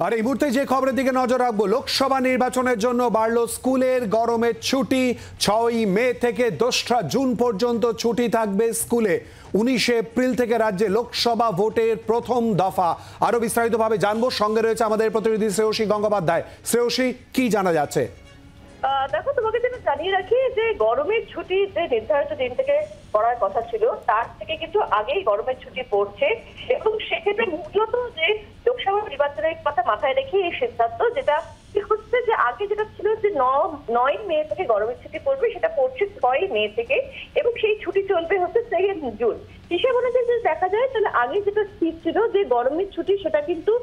আর এই মুহূর্তে যে খবরের দিকে নজর রাখবো, লোকসভা নির্বাচনের জন্য বাড়ল স্কুলের গরমের ছুটি। 6 মে থেকে 2রা জুন পর্যন্ত ছুটি থাকবে স্কুলে। 19 এপ্রিল থেকে রাজ্যে লোকসভা ভোটের প্রথম দফা। আরো বিস্তারিতভাবে জানবো, সঙ্গে রয়েছে আমাদের প্রতিনিধি শ্রেয়সী গঙ্গোপাধ্যায়। শ্রেয়সী, কি জানা যাচ্ছে? দেখো, তোমাকে যেটা জানিয়ে রাখি যে গরমের ছুটি যে নির্ধারিত দিন থেকে করার কথা ছিল তার থেকে কিন্তু আগেই গরমের ছুটি পড়ছে, এবং সেক্ষেত্রে মূলত যে লোকসভা নির্বাচনের কথা মাথায় রেখে এই সিদ্ধান্ত, যেটা হচ্ছে যে আগে যেটা ছিল যে 9 মে থেকে গরমের ছুটি পড়বে, সেটা পড়ছে 6 মে থেকে, এবং সেই ছুটি চলবে হচ্ছে 2 জুন। হিসেব অনুযায়ী যদি দেখা যায় তাহলে আগে যেটা স্থির ছিল যে গরমের ছুটি সেটা কিন্তু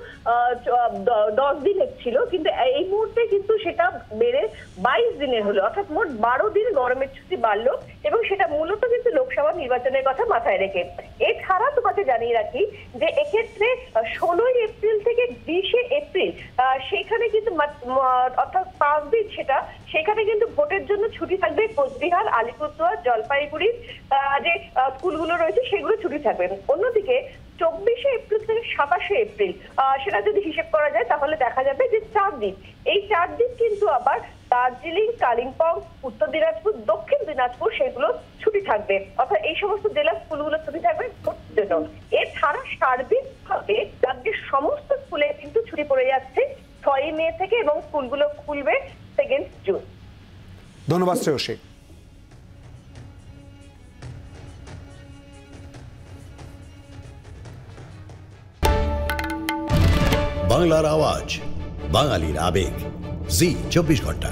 10 দিনের ছিল, কিন্তু এই মুহূর্তে কিন্তু সেটা বেড়ে 22 দিনের হলো, অর্থাৎ মোট 12 দিন গরমের ছুটি বাড়লো, এবং সেটা মূলত কিন্তু লোকসভা নির্বাচনের কথা মাথায় রেখে। এছাড়া তোমাকে জানিয়ে রাখি যে এক্ষেত্রে 16 এপ্রিল থেকে 20 এপ্রিল সেখানে কিন্তু অর্থাৎ 5 দিন সেখানে কিন্তু ভোটের জন্য ছুটি থাকবে। কোচবিহার, আলিপুরদুয়ার, জলপাইগুড়ি যে স্কুলগুলো রয়েছে সেগুলো ছুটি থাকবে। অন্যদিকে 24 এপ্রিল থেকে 27 এপ্রিল সেটা যদি হিসেব করা যায় তাহলে দেখা যাবে যে 4 দিন, এই 4 দিন কিন্তু আবার দার্জিলিং, কালিম্পং, উত্তর দিনাজপুর, দক্ষিণ দিনাজপুর সেগুলো ছুটি থাকবে, অর্থাৎ এই সমস্ত জেলার স্কুলগুলো ছুটি থাকবে ভোটের জন্য। এছাড়া সার্বিকভাবে রাজ্যের সমস্ত স্কুলে কিন্তু ছুটি পড়ে যাচ্ছে 6 মে থেকে, এবং স্কুলগুলো খুলবে 2 জুন। ধন্যবাদ শ্রেয়সী। বাংলার আওয়াজ, বাঙালির আবেগ, জি 24 ঘন্টা।